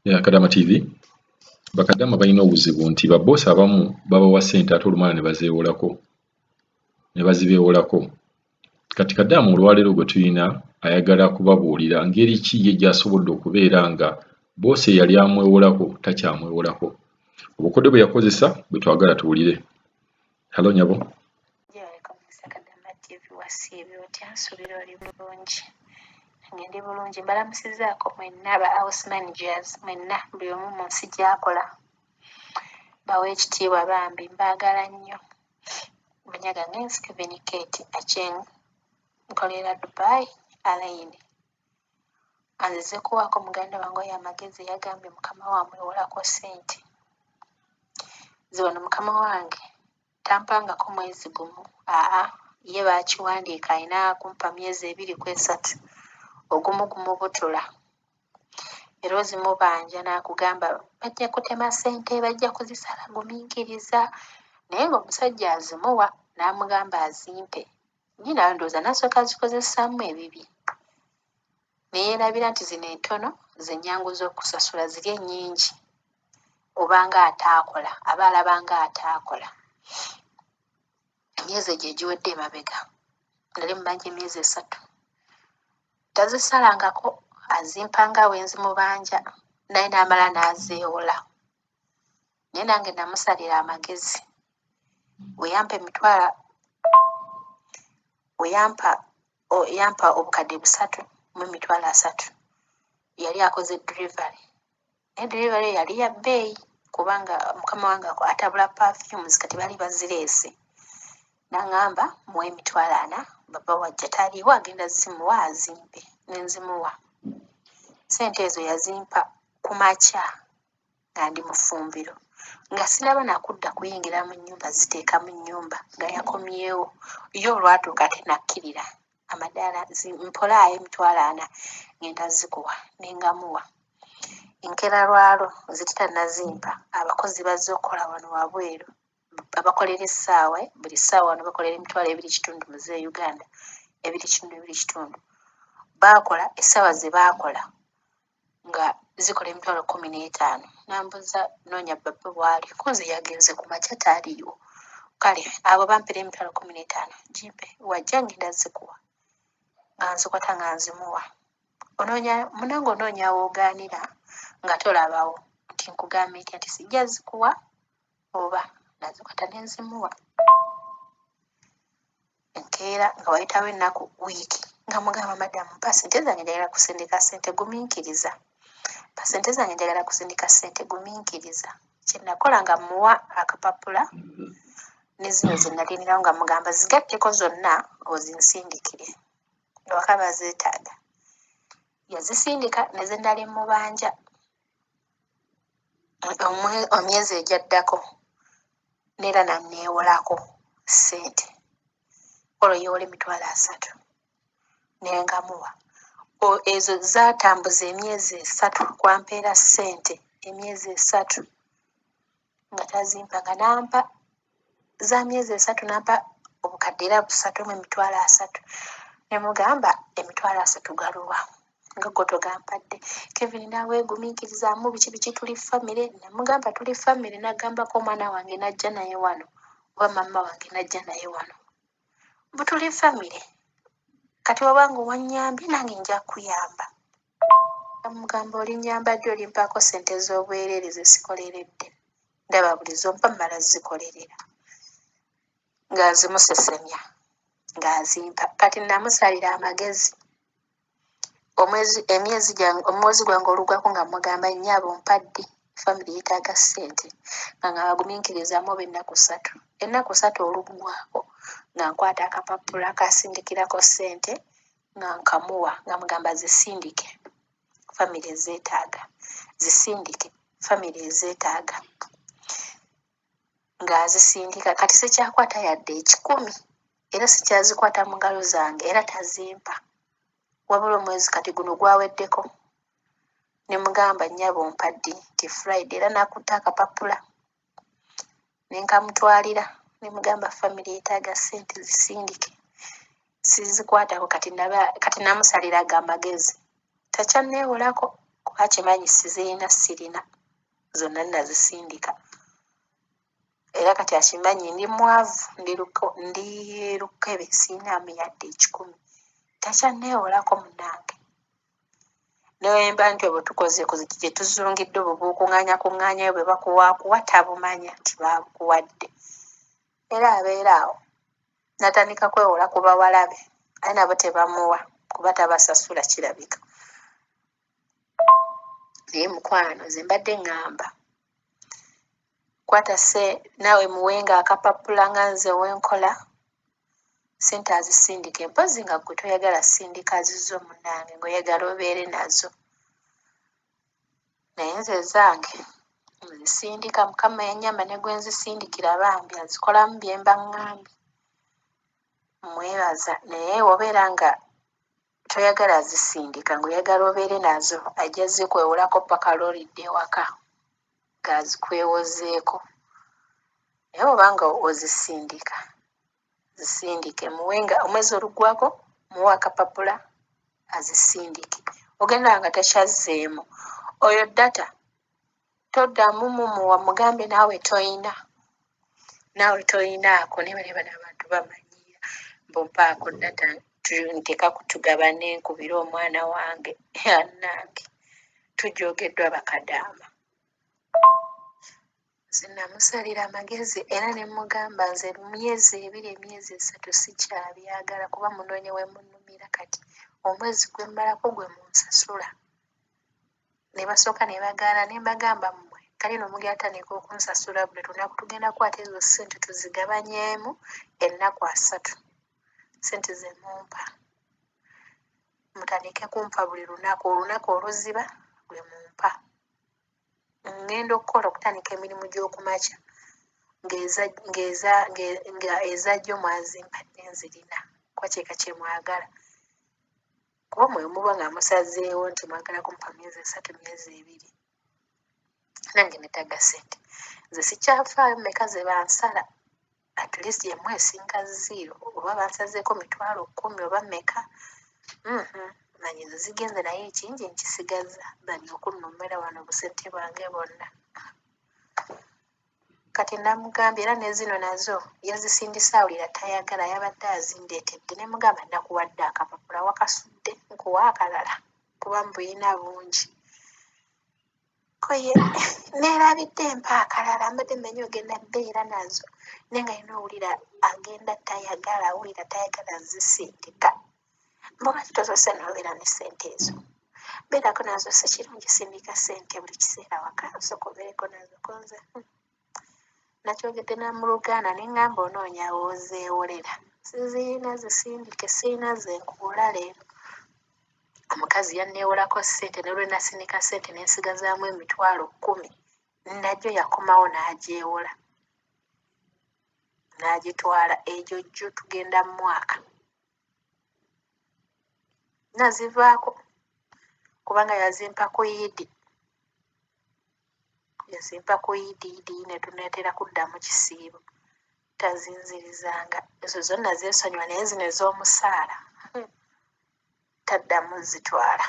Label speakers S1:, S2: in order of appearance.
S1: ya Kadama TV bakadama balina obuzibu nti babosi abamu babawa ssente ate olumala ne bazeewolako ne bazibeewolako. Kati Kadama olwaleero gwe tulina ayagala kubabuulira ngeri ki ye gy'asobodde okubeera nga boosi eyali amwewolako takyamwewolako. Obukodyo bwe yakozesa bwe twagala tuwulire. Halo nyabo.
S2: Ngende bulungi mbalamusizaako mwenna aba house managers mwenna buli omu mu nsi gy'akola bawa ekitiibwa bambi mbaagala nnyo. Manya gange Stephen Kate Acheng nkolera Dubai Aline anzize kuwaako muganda wange y'amagezi yagambye mukama wamwewolako ssente ziwano mukama wange tampangako mwezi gumu ye baakiwandiika alina kumpa myezi 2 ku 3 ogumu gumubutula era ozimubanja n'akugamba bajja kutema ssente bajja kuzisala gumiikiriza naye ng'omusajja azimuwa n'amugamba azimpe nyina ndowooza n'asooka zikozesaamu ebibi neyeerabira nti zino entono zenyangu z'okusasula ziri ennyingi obanga ataakola aba alabanga ataakola. Emyezi egyo egiwedde emabega nali mubanja emyezi 3 tazisalangako azimpanga wenzimubanja naye n'amala n'azeewola naye nange namusalira amagezi yampa obukadde 3 mu emitwalo 3 yali akoze delivery naye delivery yali ya bbeeyi kubanga mukama wange atabula perfumes kati bali bazireese n'angamba muwe emitwalo 4 baba wajja taliiwo agenda zimuwa azimpe nenzimuwa. Ssente ezo yazimpa ku makya nga ndi mu ffumbiro nga sinaba nakudda kuyingira mu nnyumba ziteeka mu nnyumba nga yakomyewo ye olwatuuka tenakkirira amadaala mpolaayo emitwalo 4 ngenda zikuwa nengamuwa enkera lwalo zititanazimpa abakozi bazze okukola wano wabweru abakolera essaawa buli ssaawa wano bakolera emitwalo 2.5 mu ze Uganda 2.5 baakola essaawa ze baakola nga zikola emitwalo 15 nambuza noonya baba bwali kunze yagenze ku makya taaliiwo kale abo bampera emitwalo 15 jimpe wajja ngenda zikuwa nga nzikwata nga nzimuwa munange onoonya woogaanira nga tolabawo nti nkugamba etya nti sijja zikuwa oba nazikwata nenzimuwa. Enkeera nga wayitawo ennaku wiiki nga mugamba madamu mpa ssente zange njagala kusindika ssente gumiikiriza mpa ssente zange njagala kusindika ssente gumiikiriza kyenakola nga muwa akapapula ne zino ze nalinirawo nga mugamba zigatteko zonna ozinsindikire ewaka bazeetaaga yazisindika ne ze nali mubanja emyezi egyaddako neera nanneewolako ssente olwo yeewola emitwalo 3 nengamuwa ezo zaatambuza emyezi 3 kwampeera ssente emyezi 3 nga tazimpa nga nampa za myezi 3 nampa obukadde era 3 mu emitwalo 3 nemugamba emitwalo 3 galuwa nga gwe togampadde Kevin naweegumiikirizaamu biki tuli famire namugamba tuli famire nagambako omwana wange najja naye wano oba mama wange najja naye wano mbu tuli famire kati wabanga owanyambye nange nja kuyamba namugamba olinyamba ddi olimpaako ssente z'obwereere ze sikoleredde ndaba buli zompa mmala zikolerera ng'azimusesemya ng'azimpa kati namusalira amagezi omwezi gwange olugwako nga mugamba nnyabo mpaddi famire yeetaaga ssente nga bagumiikirizaamu oba ennaku 3 oluggwako nga nkwata akapapula kasindikirako ssente nga nkamuwa nga mugamba zisindike famire ezeetaaga zisindike famire ezeetaaga ng'azisindika kati sikyakwata yadde 10 era sikyazikwata mu ngalo zange era tazimpa wabula omwezi kati guno gwaweddeko ne mugamba nnyabo mpaddi ti Friday era nakutta akapapula nenkamutwalira ne mugamba famire yeetaaga ssente zisindike sizikwatako kati namusaliraga amagezi takyanneewolako kuba kimanyi sizirina sirina zonna nazisindika era kati akimanyi ndi mwavu ndi lukebe siinamu yadde 10 takyanneewolako munnange newemba nti obwo tukoze gye tuzungidde obwo bukuŋŋaanyakuŋŋaanyayo bwe bakuwaakuwa tabumanya nti baabukuwadde era abeera awo natandika kwewola ku bawalabe aye nabo tebamuwa kuba tabasasula kirabika naye mukwano ze mbadde ŋŋamba kwata naawe muwenga akapapula nga nze wenkola sente azisindika empozi nga gwe toyagala sindika zizo munnange ng'oyagala obeere nazo naye nze zange nzisindika mukama yanyamba ne gwe nzisindikira bambi azikolamu bye mba ŋŋambye mwebaza naye obeera nga toyagala zisindika ng'oyagala obeere nazo ajja zikwewolako paka lw'olidde ewaka ng'azikwewozeeko naye obanga ozisindika zisindike muwenga omwezi olugwako muwa akapapula azisindike ogenda nga takyazzeemu oyo data toddamu mumuwa mugambe naawe toyinaako naye bano abantu bamanyiira mbumpaako data nteka kutugabane nkubira omwana wange annange tujogeddwa bakadaama zinamusalira amagezi era ne mugamba nze myezi 2 emyezi 3 sikyabyagala kuba munoonye we munnumira kati omwezi gwe mmalako gwe munsasula ne basooka ne bagaana ne mbagamba mmwe kale no mugyatandika okunsasula buli lunaku tugenda kukwata ezo ssente tuzigabanyeemu ennaku 3 ssente ze mumpa mutandike kumpa buli lunaku olunaku oluziba lwe mumpa ngenda okukola okutandika emirimu gy'okumakya nga ezajjo mwazimpadde nzirina kuba kyeka kye mwagala kuba mwe muba nga musazeewo nti mwagala kumpa myezi 3 myezi 2 nange netaga ssente nze sikyafaayo mmeka ze bansala at least yemu esinga 0 oba bansazeeko 10,000 oba mmeka manyi zo zigenze naye ekingi nkisigaza bali okunnumira wano obusente bwange bwonna kati namugambye era nezino nazo yazisindisa awulira tayagala yabadde azindeetedde ne mugamba nakuwadde akapapula wakasudde nkuwa akalala kuba mbuyina bungi koye neerabidde mpa akalala mbadde mmanyi ogenda beera nazo naye nga yina owulira agenda tayagala awulira tayagala zisindika mboga kitozose nobeera ne ssente ezo beerako nazo sekirungi sindika ssente buli kiseera waka sooka obeereko nazo konze nakyogedde namulugaana ne ŋŋamba onoonya woozeewolera sizirina zisindike sirina zenkuwola leero omukazi yanneewolako ssente ne lwe nasindika ssente nensigazaamu 10,000 najjo yakomawo n'agyewola n'agitwala egyo jjo tugenda mu mwaka nazivaako kubanga yazimpa ku yidi ne tuneetera kudda mu kisiibo tazinzirizanga ezo zonna zeesonyiwa naye zino ez'omusaala taddamu zitwala